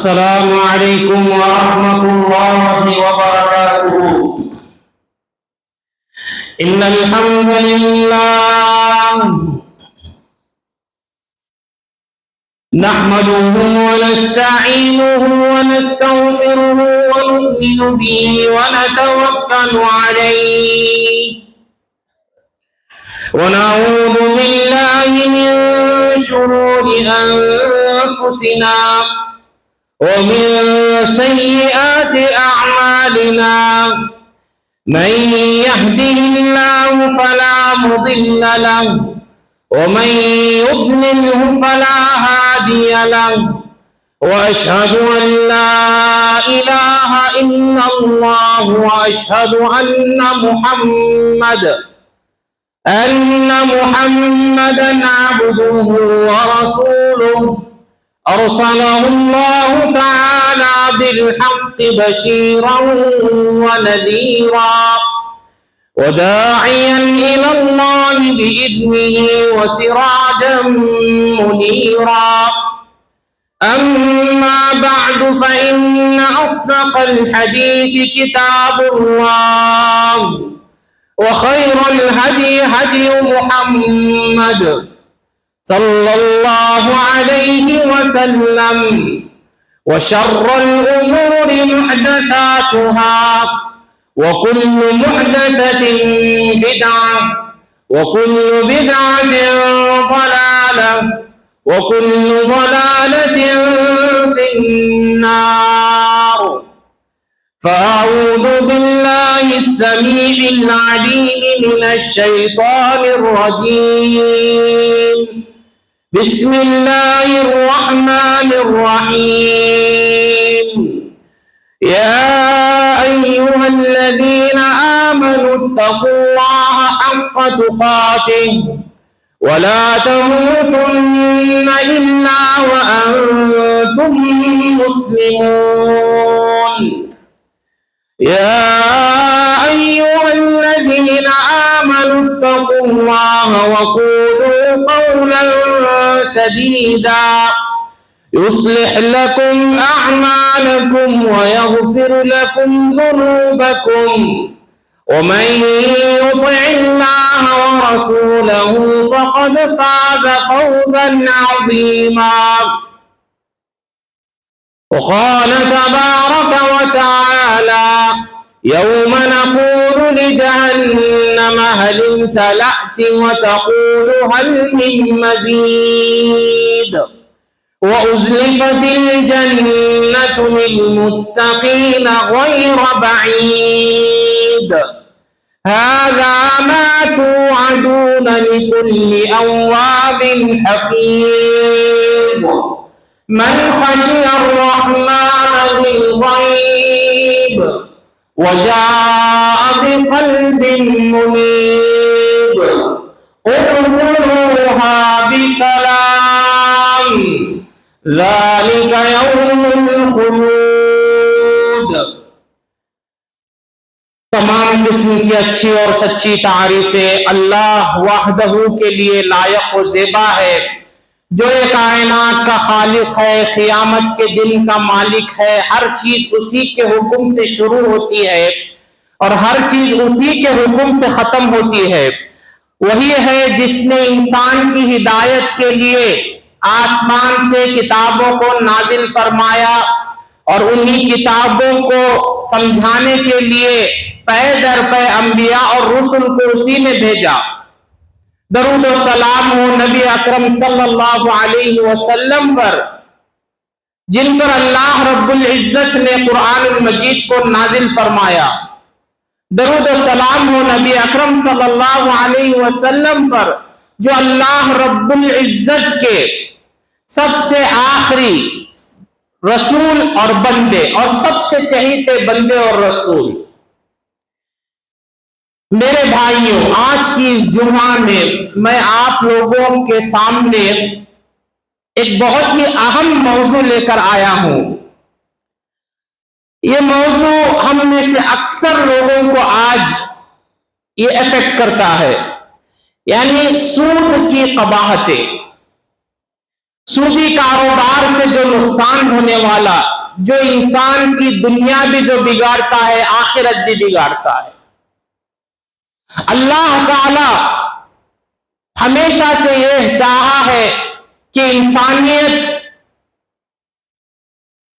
السلام علیکم ورحمۃ اللہ وبرکاتہ۔ ان الحمد للہ نحمده ونستعینه ونستغفره ونؤمن به ونتوکل علیہ ونعوذ باللہ من شرور انفسنا ومن سيئات أعمالنا من يهده الله فلا مضل له ومن يضلله فلا هادي له وأشهد أن لا إله إلا الله وأشهد أن محمدا عبده ورسوله أرسله الله تعالى بالحق بشيرا ونذيرا وداعيا إلى الله بإذنه وسراجا منيرا أما بعد فإن أصدق الحديث كتاب الله وخير الهدي هدي محمد صلى الله عليه وسلم وشر الأمور محدثاتها وكل محدثة بدعة وكل بدعة ضلالة وكل ضلالة في النار فأعوذ بالله السميع العليم من الشيطان الرجيم بسم الله الرحمن الرحيم يا أيها الذين آمنوا اتقوا الله حق تقاته ولا تموتن إلا وأنتم مسلمون يا أيها الذين آمنوا اتقوا الله وقولوا قولا سديدا يصلح لكم أعمالكم ويغفر لكم ذنوبكم ومن يطع الله ورسوله فقد فاز فوزا عظيما وقال تبارك وتعالى يوم نقول لجهنم هل امتلأت وتقول هل من مزيد وأزلفت الجنة للمتقين غير بعيد هذا ما توعدون لكل أواب حفيظ من خشي الرحمن بالغيب وجاء بقلب منيب ادخلوها بسلام ذلك يوم الخلود۔ تمام قسم کی اچھی اور سچی تعریفیں اللہ وحدہ کے لیے لائق و زیبا ہے، جو ایک کائنات کا خالق ہے، قیامت کے دن کا مالک ہے۔ ہر چیز اسی کے حکم سے شروع ہوتی ہے اور ہر چیز اسی کے حکم سے ختم ہوتی ہے۔ وہی ہے جس نے انسان کی ہدایت کے لیے آسمان سے کتابوں کو نازل فرمایا اور انہی کتابوں کو سمجھانے کے لیے پے در پے انبیاء اور رسل کو اسی نے بھیجا۔ درود و سلام ہو نبی اکرم صلی اللہ علیہ وسلم پر، جن پر اللہ رب العزت نے قرآن المجید کو نازل فرمایا۔ درود و سلام ہو نبی اکرم صلی اللہ علیہ وسلم پر جو اللہ رب العزت کے سب سے آخری رسول اور بندے اور سب سے چہیتے بندے اور رسول۔ میرے بھائیوں، آج کی اس جمعہ میں میں آپ لوگوں کے سامنے ایک بہت ہی اہم موضوع لے کر آیا ہوں۔ یہ موضوع ہم میں سے اکثر لوگوں کو آج یہ افیکٹ کرتا ہے، یعنی سود کی قباحتیں۔ سودی کاروبار سے جو نقصان ہونے والا، جو انسان کی دنیا بھی جو بگاڑتا ہے، آخرت بھی بگاڑتا ہے۔ اللہ تعالی ہمیشہ سے یہ چاہا ہے کہ انسانیت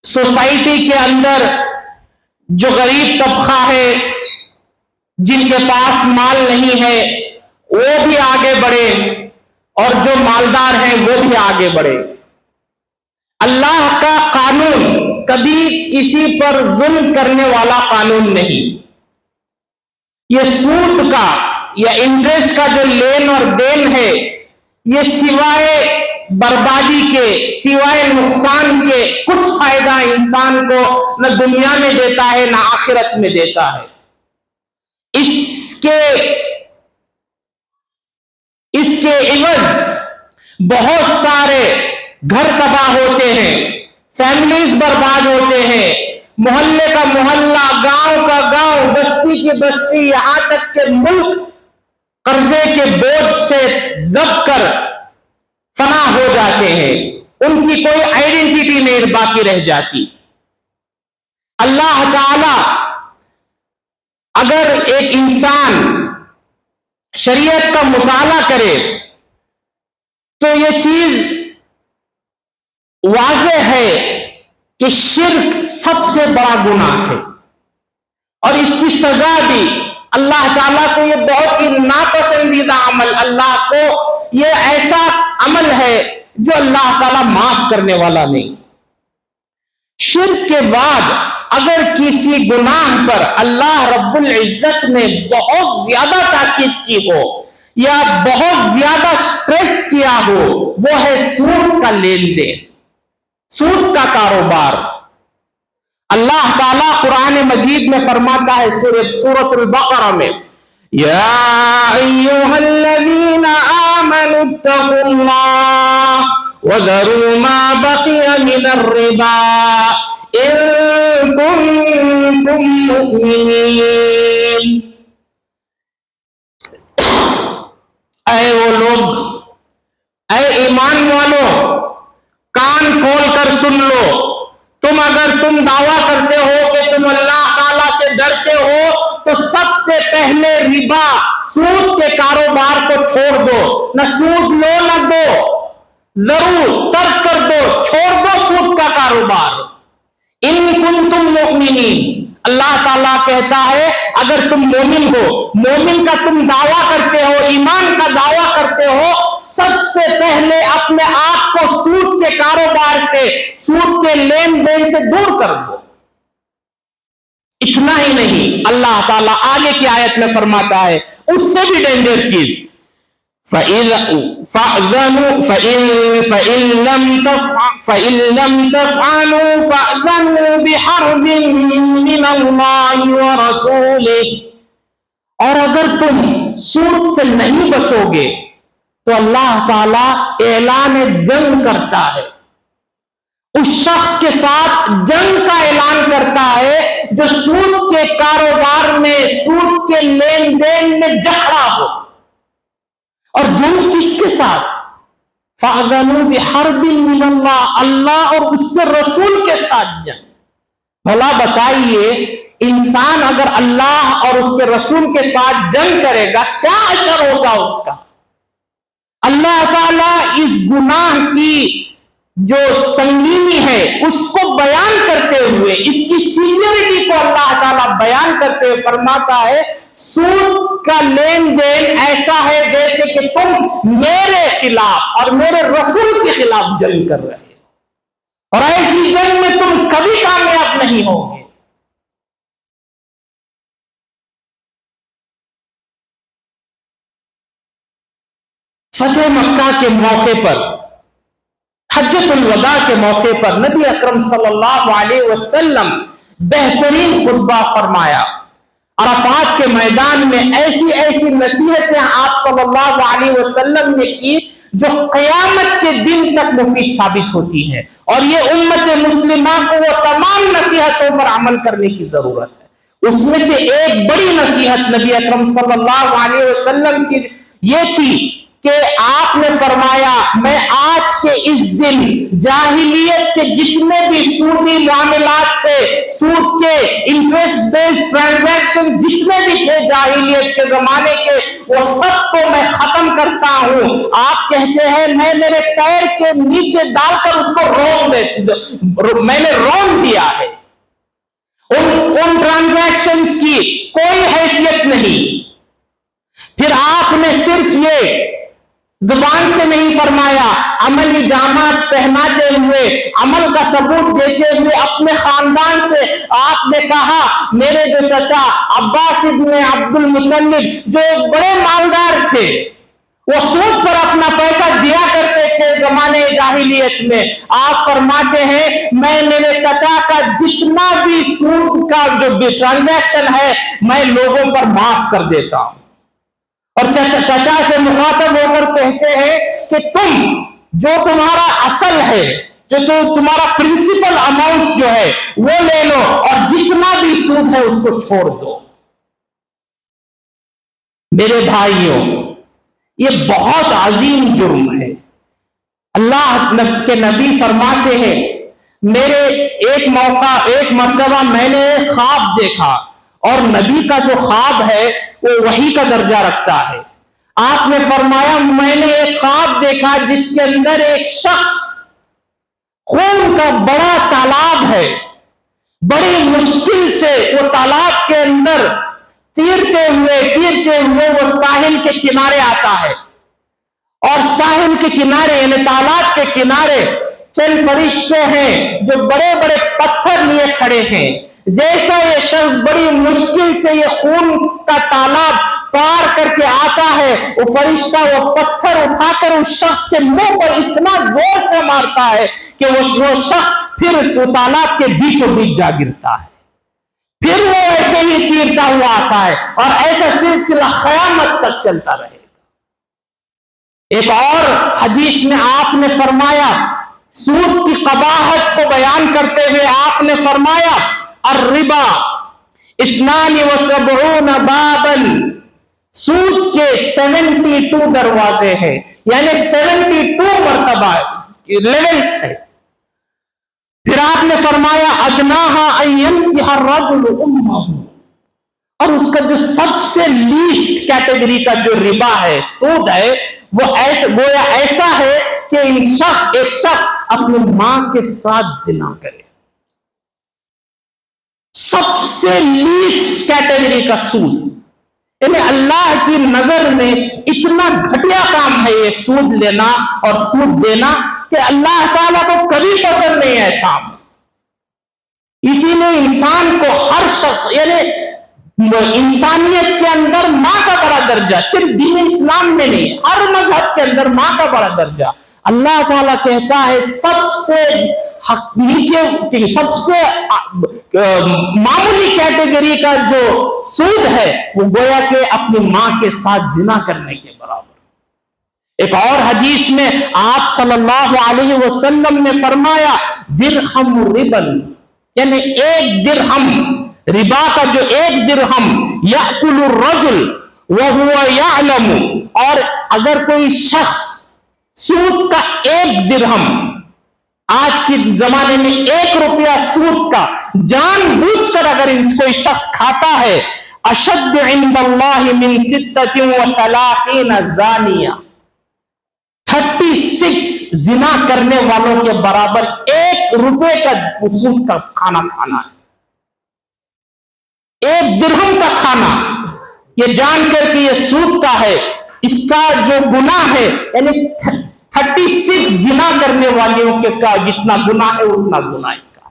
سوسائٹی کے اندر جو غریب طبقہ ہے، جن کے پاس مال نہیں ہے، وہ بھی آگے بڑھے، اور جو مالدار ہیں وہ بھی آگے بڑھے۔ اللہ کا قانون کبھی کسی پر ظلم کرنے والا قانون نہیں۔ یہ سود کا یا انٹرسٹ کا جو لین اور دین ہے، یہ سوائے بربادی کے، سوائے نقصان کے، کچھ فائدہ انسان کو نہ دنیا میں دیتا ہے نہ آخرت میں دیتا ہے۔ اس کے عوض بہت سارے گھر تباہ ہوتے ہیں، فیملیز برباد ہوتے ہیں، محلے کا محلہ، گاؤں کا گاؤں، بستی کی بستی، یہاں تک کہ ملک قرضے کے بوجھ سے دب کر فنا ہو جاتے ہیں، ان کی کوئی آئیڈینٹی نہیں باقی رہ جاتی۔ اللہ تعالی اگر ایک انسان شریعت کا مطالعہ کرے تو یہ چیز واضح ہے کہ شرک سب سے بڑا گناہ ہے، اور اس کی سزا بھی اللہ تعالیٰ کو یہ بہت ہی ناپسندیدہ عمل، اللہ کو یہ ایسا عمل ہے جو اللہ تعالیٰ معاف کرنے والا نہیں۔ شرک کے بعد اگر کسی گناہ پر اللہ رب العزت نے بہت زیادہ تاکید کی ہو یا بہت زیادہ سٹریس کیا ہو، وہ ہے سود کا لین دین، سود کا کاروبار۔ اللہ تعالیٰ قرآن مجید میں فرماتا ہے سورۃ البقرہ میں، یا ایھا الذین آمنوا اتقوا اللہ وذروا ما بقی من الربا ان کنتم مؤمنین۔ اے وہ لوگ، اے ایمان والو، کان کھول کر سن لو، اگر تم دعویٰ کرتے ہو کہ تم اللہ تعالیٰ سے ڈرتے ہو تو سب سے پہلے ربا، سود کے کاروبار کو چھوڑ دو، نہ سود لو نہ دو، ضرور ترک کر دو، چھوڑ دو سود کا کاروبار۔ ان کنتم مؤمنین، اللہ تعالیٰ کہتا ہے اگر تم مومن ہو، مومن کا تم دعویٰ کرتے ہو، ایمان کا دعویٰ کرتے ہو، سب سے پہلے اپنے آپ کو سود کے کاروبار سے، سود کے لین دین سے دور کر دو۔ اتنا ہی نہیں، اللہ تعالیٰ آگے کی آیت میں فرماتا ہے اس سے بھی ڈینجر چیز، فَإِن لَمْ تَفْعَلُوا فَأْذَنُوا بِحَرْبٍ مِّنَ اللَّهِ وَرَسُولِهِ، اور اگر تم سود سے نہیں بچو گے تو اللہ تعالیٰ اعلان جنگ کرتا ہے، اس شخص کے ساتھ جنگ کا اعلان کرتا ہے جو سود کے کاروبار میں، سود کے لین دین میں جکڑا ہو۔ اور جنگ کس کے ساتھ؟ فَأَذَنُوا بِحَرْبٍ مِّنَ اللَّهِ، اللہ اور اس کے رسول کے ساتھ جنگ۔ بھلا بتائیے انسان اگر اللہ اور اس کے رسول کے ساتھ جنگ کرے گا کیا اثر ہوگا اس کا؟ اللہ تعالیٰ اس گناہ کی جو سنگینی ہے اس کو بیان کرتے ہوئے، اس کی سیویریٹی کو اللہ تعالیٰ بیان کرتے ہوئے فرماتا ہے سود کا لین دین ایسا ہے جیسے کہ تم میرے خلاف اور میرے رسول کے خلاف جنگ کر رہے ہو، اور ایسی جنگ میں تم کبھی کامیاب نہیں ہوگے۔ فتح مکہ کے موقع پر، حجۃ الوداع کے موقع پر نبی اکرم صلی اللہ علیہ وسلم بہترین خطبہ فرمایا۔ عرفات کے میدان میں ایسی ایسی نصیحتیں آپ صلی اللہ علیہ وسلم نے کی جو قیامت کے دن تک مفید ثابت ہوتی ہیں، اور یہ امت مسلمہ کو وہ تمام نصیحتوں پر عمل کرنے کی ضرورت ہے۔ اس میں سے ایک بڑی نصیحت نبی اکرم صلی اللہ علیہ وسلم کی یہ تھی کہ آپ نے فرمایا میں آج کے اس دن جاہلیت کے جتنے بھی سودی معاملات تھے، سود کے انٹرسٹ بیسڈ ٹرانزیکشن جتنے بھی تھے جاہلیت کے زمانے کے، وہ سب کو میں ختم کرتا ہوں۔ آپ کہتے ہیں میں میرے پیر کے نیچے ڈال کر اس کو میں نے رون دیا ہے، ان ٹرانزیکشنز کی کوئی حیثیت نہیں۔ پھر آپ نے صرف یہ زبان سے نہیں فرمایا، عملی جامات پہناتے ہوئے، عمل کا ثبوت دیتے ہوئے اپنے خاندان سے آپ نے کہا میرے جو چچا عباس ابن عبد المطلب جو بڑے مالدار تھے، وہ سود پر اپنا پیسہ دیا کرتے تھے زمانے جاہلیت میں، آپ فرماتے ہیں میں میرے چچا کا جتنا بھی سود کا جو ٹرانزیکشن ہے میں لوگوں پر معاف کر دیتا ہوں۔ اور چچا سے مخاطب ہو کر کہتے ہیں کہ تم جو تمہارا اصل ہے، جو تمہارا پرنسپل اماؤنٹ جو ہے وہ لے لو اور جتنا بھی سود ہے اس کو چھوڑ دو۔ میرے بھائیوں، یہ بہت عظیم جرم ہے۔ اللہ کے نبی فرماتے ہیں میرے ایک مرتبہ میں نے خواب دیکھا، اور نبی کا جو خواب ہے وہ وحی کا درجہ رکھتا ہے۔ آپ نے فرمایا میں نے ایک خواب دیکھا جس کے اندر ایک شخص، خون کا بڑا تالاب ہے، بڑی مشکل سے وہ تالاب کے اندر تیرتے ہوئے وہ ساحل کے کنارے آتا ہے، اور ساحل کے کنارے یعنی تالاب کے کنارے چند فرشتے ہیں جو بڑے بڑے پتھر لیے کھڑے ہیں۔ جیسا یہ شخص بڑی مشکل سے یہ خون کا تالاب پار کر کے آتا ہے، وہ فرشتہ وہ پتھر اٹھا کر اس شخص کے منہ پر اتنا زور سے مارتا ہے کہ وہ شخص پھر تو تالاب کے بیچوں بیچ جا گرتا ہے۔ پھر وہ ایسے ہی تیرتا ہوا آتا ہے، اور ایسا سلسلہ قیامت تک چلتا رہے گا۔ ایک اور حدیث میں آپ نے فرمایا، سود کی قباحت کو بیان کرتے ہوئے آپ نے فرمایا الربا 72 بابا، سود کے 72 دروازے ہیں، یعنی 72 مرتبہ لیولز ہے۔ پھر آپ نے فرمایا ادناہا ان ینکح الرجل امہ، اور اس کا جو سب سے لیسٹ کیٹیگری کا جو ربا ہے، سود ہے، وہ ایسا ہے کہ ایک شخص اپنی ماں کے ساتھ زنا کرے۔ سب سے لیسٹ کیٹیگری کا سود، یعنی اللہ کی نظر میں اتنا گھٹیا کام ہے یہ سود لینا اور سود دینا کہ اللہ تعالیٰ کو کبھی پسند نہیں ہے ایسا۔ اسی لیے انسان کو ہر شخص، یعنی انسانیت کے اندر ماں کا بڑا درجہ، صرف دین اسلام میں نہیں، ہر مذہب کے اندر ماں کا بڑا درجہ۔ اللہ تعالیٰ کہتا ہے سب سے نیچے، سب سے معمولی کیٹیگری کا جو سود ہے وہ گویا کہ اپنی ماں کے ساتھ زنا کرنے کے برابر۔ ایک اور حدیث میں آپ صلی اللہ علیہ وسلم نے فرمایا درہم ربن، یعنی ایک درہم ربا کا جو ایک درہم یأکل الرجل وہو یعلم، اور اگر کوئی شخص سود کا ایک درہم، آج کے زمانے میں 1 روپیہ سود کا جان بوجھ کر اگر کوئی شخص کھاتا ہے، اشد عند اللہ من 36 زانیہ، 36 زنا کرنے والوں کے برابر 1 روپے کا سود کا کھانا کھانا ہے۔ 1 درہم کا کھانا، یہ جان کر کہ یہ سود کا ہے، اس کا جو گناہ ہے یعنی 36 زنا کرنے والوں کے کا جتنا گناہ ہے اتنا گناہ اس کا۔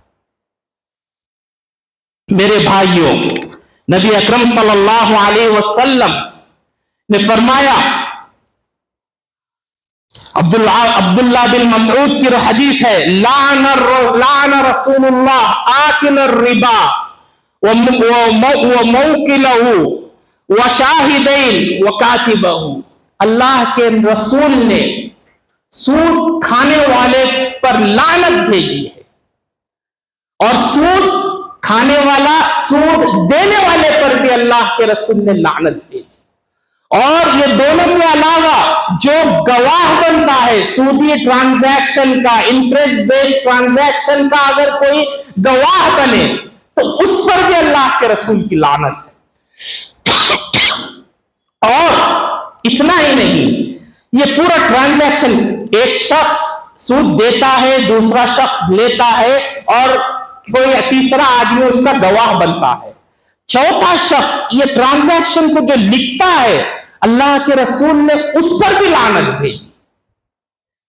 میرے بھائیوں، نبی اکرم صلی اللہ علیہ وسلم نے فرمایا، عبداللہ بن مسعود کی حدیث ہے، لعن رسول اللہ آکل الربا وموکلہ وشاہدین وکاتبہ، اللہ کے رسول نے سود کھانے والے پر لعنت بھیجی ہے، اور سود کھانے والا، سود دینے والے پر بھی اللہ کے رسول نے لعنت بھیجی، اور یہ دونوں کے علاوہ جو گواہ بنتا ہے سودی ٹرانزیکشن کا، انٹرسٹ بیسڈ ٹرانزیکشن کا، اگر کوئی گواہ بنے تو اس پر بھی اللہ کے رسول کی لعنت ہے۔ اور اتنا ہی نہیں، یہ پورا ٹرانزیکشن، ایک شخص سود دیتا ہے، دوسرا شخص لیتا ہے، اور کوئی تیسرا آدمی اس کا گواہ بنتا ہے، چوتھا شخص یہ ٹرانزیکشن کو جو لکھتا ہے، اللہ کے رسول نے اس پر بھی لعنت بھیجی۔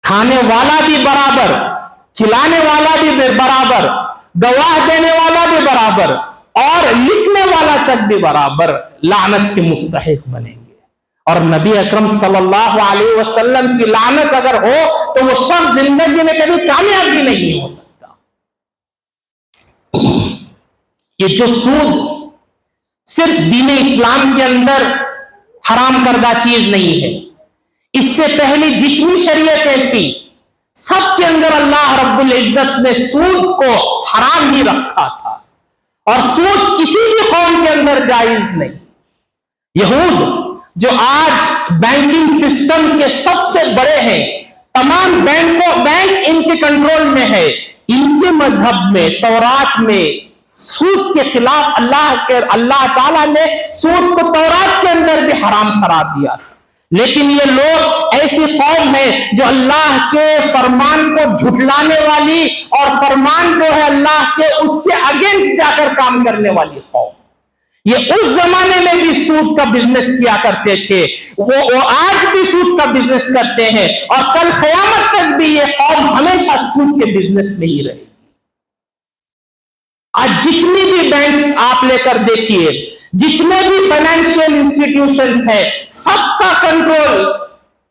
کھانے والا بھی برابر، کھلانے والا بھی برابر، گواہ دینے والا بھی برابر، اور لکھنے والا تک بھی برابر لعنت کے مستحق بنیں گے۔ اور نبی اکرم صلی اللہ علیہ وسلم کی لعنت اگر ہو تو وہ شخص زندگی میں کبھی کامیاب بھی نہیں ہو سکتا۔ یہ جو سود صرف دین اسلام کے اندر حرام کردہ چیز نہیں ہے، اس سے پہلے جتنی شریعتیں تھیں سب کے اندر اللہ رب العزت نے سود کو حرام ہی رکھا تھا، اور سود کسی بھی قوم کے اندر جائز نہیں۔ یہود جو آج بینکنگ سسٹم کے سب سے بڑے ہیں، تمام بینک ان کے کنٹرول میں ہے، ان کے مذہب میں، تورات میں سود کے خلاف اللہ تعالیٰ نے سود کو تورات کے اندر بھی حرام قرار دیا۔ لیکن یہ لوگ ایسی قوم ہے جو اللہ کے فرمان کو جھٹلانے والی، اور فرمان جو ہے اللہ کے، اس کے اگینسٹ جا کر کام کرنے والی قوم۔ یہ اس زمانے میں بھی سود کا بزنس کیا کرتے تھے، وہ آج بھی سود کا بزنس کرتے ہیں، اور کل قیامت تک بھی یہ قوم ہمیشہ سود کے بزنس میں ہی رہے گی۔ آج جتنی بھی بینک آپ لے کر دیکھیے، جتنے بھی فائنینشیل انسٹیٹیوشنز ہیں، سب کا کنٹرول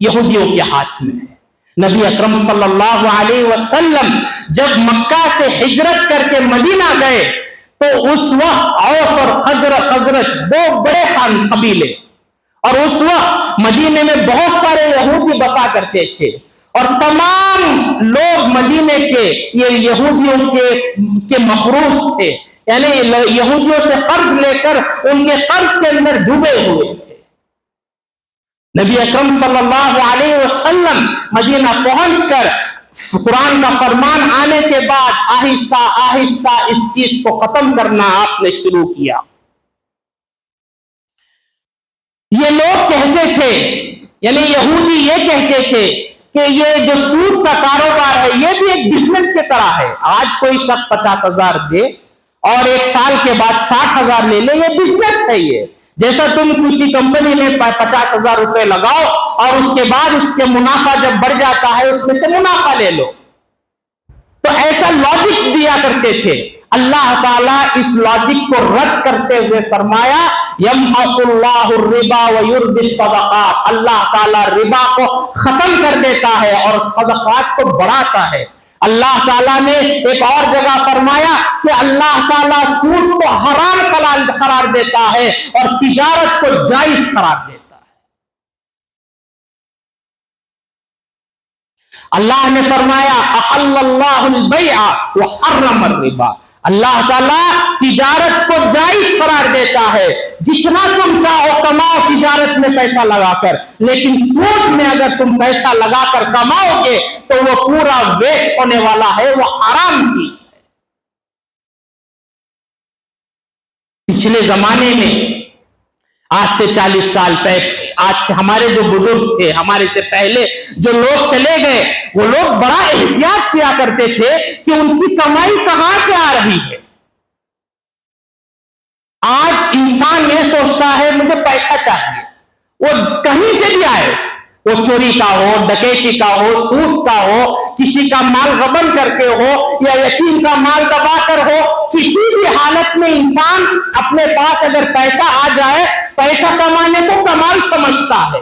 یہودیوں کے ہاتھ میں ہے۔ نبی اکرم صلی اللہ علیہ وسلم جب مکہ سے ہجرت کر کے مدینہ گئے تو اس وقت اوس اور خزرج دو بڑے قبیلے، اور اس وقت مدینے میں بہت سارے یہودی بسا کرتے تھے، اور تمام لوگ مدینے کے یہ یہودیوں کے مقروض تھے، یعنی یہودیوں سے قرض لے کر ان کے قرض کے اندر ڈوبے ہوئے تھے۔ نبی اکرم صلی اللہ علیہ وسلم مدینہ پہنچ کر قرآن کا فرمان آنے کے بعد آہستہ آہستہ اس چیز کو ختم کرنا آپ نے شروع کیا۔ یہ لوگ کہتے تھے، یعنی یہودی یہ کہتے تھے کہ یہ جو سود کا کاروبار ہے یہ بھی ایک بزنس کی طرح ہے۔ آج کوئی شخص 50,000 دے اور ایک سال کے بعد 60,000 لے لے، یہ بزنس ہے۔ یہ جیسا تم کسی کمپنی میں 50,000 روپے لگاؤ اور اس کے بعد اس کے منافع جب بڑھ جاتا ہے اس میں سے منافع لے لو، تو ایسا لاجک دیا کرتے تھے۔ اللہ تعالیٰ اس لاجک کو رد کرتے ہوئے فرمایا یمحق اللہ الربا ویربی الصدقات، اللہ تعالیٰ ربا کو ختم کر دیتا ہے اور صدقات کو بڑھاتا ہے۔ اللہ تعالیٰ نے ایک اور جگہ فرمایا کہ اللہ تعالیٰ سود کو حرام قرار دیتا ہے اور تجارت کو جائز قرار دیتا ہے۔ اللہ نے فرمایا احل اللہ البیع وحرم الربا، اللہ تعالیٰ تجارت کو جائز قرار دیتا ہے، جتنا تم چاہو کماؤ تجارت میں پیسہ لگا کر، لیکن سود میں اگر تم پیسہ لگا کر کماؤ گے تو وہ پورا ویسٹ ہونے والا ہے، وہ حرام چیز ہے۔ پچھلے زمانے میں آج سے 40 سال پہلے، آج سے ہمارے جو بزرگ تھے، ہمارے سے پہلے جو لوگ چلے گئے، وہ لوگ بڑا احتیاط کیا کرتے تھے کہ ان کی کمائی کہاں سے آ رہی ہے۔ آج انسان یہ سوچتا ہے مجھے پیسہ چاہیے، وہ کہیں سے بھی آئے، وہ چوری کا ہو، ڈکیتی کا ہو، سود کا ہو، کسی کا مال غبن کر کے ہو، یا یتیم کا مال دبا کر ہو، کسی بھی حالت میں انسان اپنے پاس اگر پیسہ آ جائے، پیسہ کمانے کو کمال سمجھتا ہے۔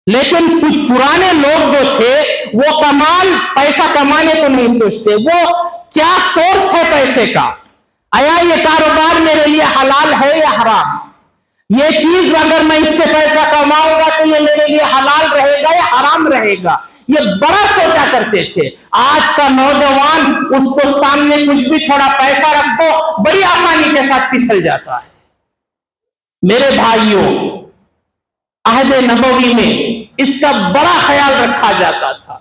لیکن کچھ پرانے لوگ جو تھے وہ کمال پیسہ کمانے کو نہیں سوچتے، وہ کیا سورس ہے پیسے کا، آیا یہ کاروبار میرے لیے حلال ہے یا حرام، یہ چیز اگر میں اس سے پیسہ کماؤں گا تو یہ میرے لیے حلال رہے گا یا حرام رہے گا، یہ بڑا سوچا کرتے تھے۔ آج کا نوجوان اس کو سامنے کچھ بھی تھوڑا پیسہ رکھ دو بڑی آسانی کے ساتھ پھسل جاتا ہے۔ میرے بھائیوں، عہد نبوی میں اس کا بڑا خیال رکھا جاتا تھا۔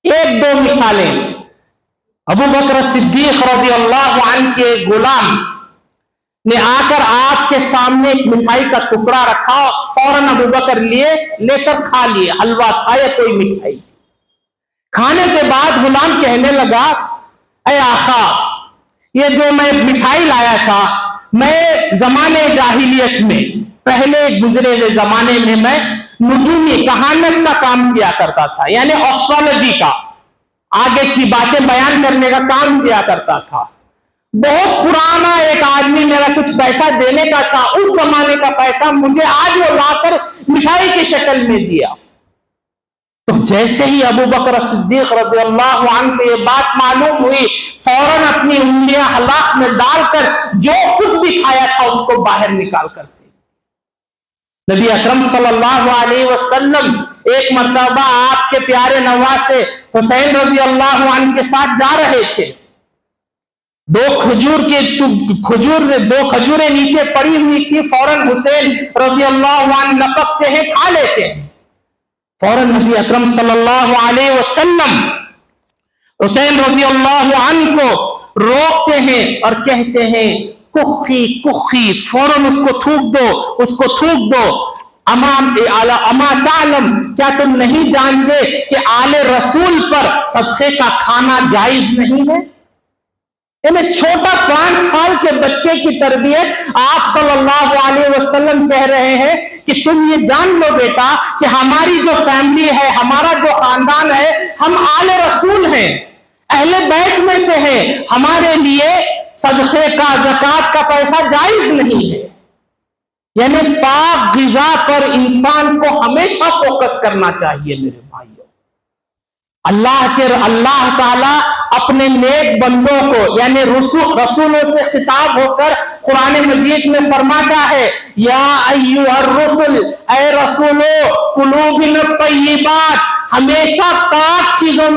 ایک دو مثالیں، ابو بکر صدیق رضی اللہ عنہ کے غلام نے آ کر آپ کے سامنے ایک مٹھائی کا ٹکڑا رکھا، فوراً ابو بکر لے کر کھا لیے، حلوہ تھا یا کوئی مٹھائی تھی۔ کھانے کے بعد غلام کہنے لگا، اے آقا، یہ جو میں مٹھائی لایا تھا، میں زمانے جاہلیت میں، پہلے گزرے ہوئے زمانے میں نجومی کہانت کا کام کیا کرتا تھا، یعنی ایسٹرالوجی کا، آگے کی باتیں بیان کرنے کا کام کیا کرتا تھا۔ بہت پرانا ایک آدمی میرا کچھ پیسہ دینے کا تھا، اس زمانے کا پیسہ مجھے آج وہ لا کر مٹھائی کی شکل میں دیا۔ تو جیسے ہی ابو بکر صدیق رضی اللہ عنہ کو یہ بات معلوم ہوئی، فوراً اپنی انگلیاں ہلاک میں ڈال کر جو کچھ بھی کھایا تھا اس کو باہر نکال کر دے۔ نبی اکرم صلی اللہ علیہ وسلم ایک مرتبہ آپ کے پیارے نواسے حسین رضی اللہ عنہ کے ساتھ جا رہے تھے، دو کھجوریں نیچے پڑی ہوئی تھی، فوراً حسین رضی اللہ عنہ لپکتے ہیں، کھا لیتے ہیں۔ فوراً نبی اکرم صلی اللہ علیہ وسلم حسین رضی اللہ عنہ کو روکتے ہیں اور کہتے ہیں، کخی کخی، فوراً اس کو تھوک دو۔ اما تعلم، کیا تم نہیں جانتے کہ آل رسول پر صدقے کا کھانا جائز نہیں ہے؟ یعنی چھوٹا 5 سال کے بچے کی تربیت آپ صلی اللہ علیہ وسلم کہہ رہے ہیں کہ تم یہ جان لو بیٹا کہ ہماری جو فیملی ہے، ہمارا جو خاندان ہے، ہم آل رسول ہیں، اہل بیت میں سے ہیں، ہمارے لیے صدقے کا، زکوٰۃ کا پیسہ جائز نہیں ہے۔ یعنی پاک غذا پر انسان کو ہمیشہ فوکس کرنا چاہیے میرے بھائیوں۔ اللہ تعالیٰ اپنے نیک بندوں کو، یعنی رسولوں سے خطاب ہو کر قرآن مجید میں فرماتا ہے، یا ایھا الرسل، اے رسولو، کلوا من الطیبات، ہمیشہ پاک چیزوں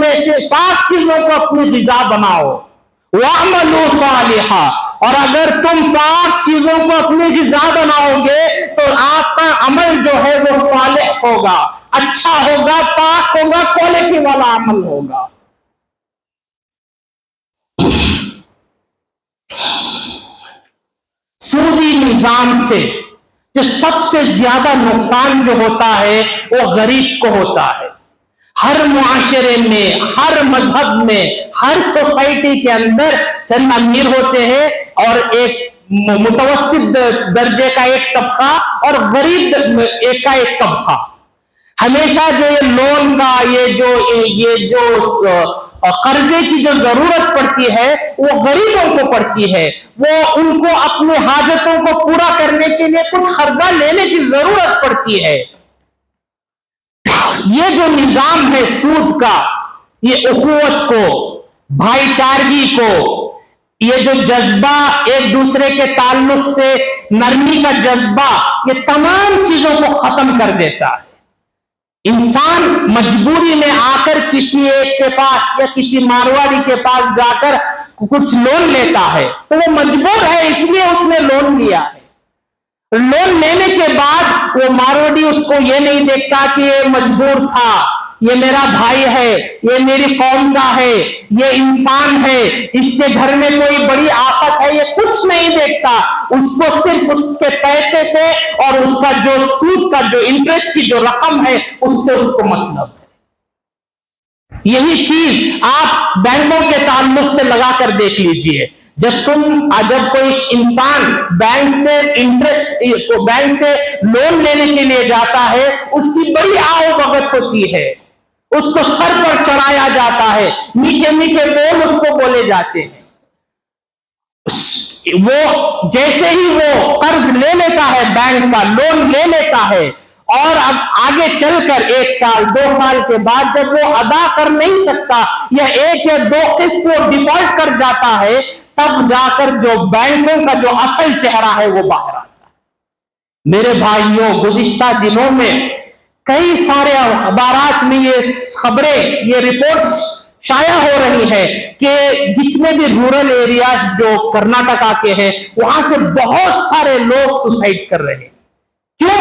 کو اپنی غذا بناؤ، واعملوا صالحا، اور اگر تم پاک چیزوں کو اپنی غذا بناؤ گے تو آپ کا عمل جو ہے وہ صالح ہوگا، اچھا ہوگا، پاک ہوگا، کوالٹی والا عمل ہوگا۔ سودی نظام سے جو سب سے زیادہ نقصان جو ہوتا ہے وہ غریب کو ہوتا ہے۔ ہر معاشرے میں، ہر مذہب میں، ہر سوسائٹی کے اندر چند امیر ہوتے ہیں اور ایک متوسط درجے کا ایک طبقہ اور غریب کا ایک طبقہ۔ ہمیشہ جو یہ لون کا، یہ جو قرضے کی جو ضرورت پڑتی ہے وہ غریبوں کو پڑتی ہے، وہ ان کو اپنے حاجتوں کو پورا کرنے کے لیے کچھ قرضہ لینے کی ضرورت پڑتی ہے۔ یہ جو نظام ہے سود کا، یہ اخوت کو، بھائی چارگی کو، یہ جو جذبہ ایک دوسرے کے تعلق سے نرمی کا جذبہ، یہ تمام چیزوں کو ختم کر دیتا ہے۔ انسان مجبوری میں آ کر کسی ایک کے پاس یا کسی مارواڑی کے پاس جا کر کچھ لون لیتا ہے تو وہ مجبور ہے، اس لیے اس نے لون لیا ہے۔ لون لینے کے بعد وہ مارواڑی اس کو یہ نہیں دیکھتا کہ یہ مجبور تھا، یہ میرا بھائی ہے، یہ میری قوم کا ہے، یہ انسان ہے، اس کے گھر میں کوئی بڑی آفت ہے، یہ کچھ نہیں دیکھتا۔ اس کو صرف اس کے پیسے سے اور اس کا جو سود کا جو انٹرسٹ کی جو رقم ہے اس سے اس کو مطلب ہے۔ یہی چیز آپ بینکوں کے تعلق سے لگا کر دیکھ لیجئے۔ جب کوئی انسان بینک سے لون لینے کے لیے جاتا ہے، اس کی بڑی آؤ بھگت ہوتی ہے، اس کو سر پر چڑھایا جاتا ہے، میٹھے میٹھے بول اس کو بولے جاتے ہیں۔ وہ جیسے ہی وہ قرض لے لیتا ہے، بینک کا لون لے لیتا ہے، اور اب آگے چل کر 1 سال 2 سال کے بعد جب وہ ادا کر نہیں سکتا یا 1 یا 2 قسط وہ ڈیفالٹ کر جاتا ہے، تب جا کر جو بینکوں کا جو اصل چہرہ ہے وہ باہر آتا ہے۔ میرے بھائیوں، گزشتہ دنوں میں کئی سارے اخبارات میں یہ خبریں، یہ رپورٹس شائع ہو رہی ہے کہ جتنے بھی رورل ایریاز جو کرناٹکا کے ہیں، وہاں سے بہت سارے لوگ سوسائڈ کر رہے ہیں۔ کیوں؟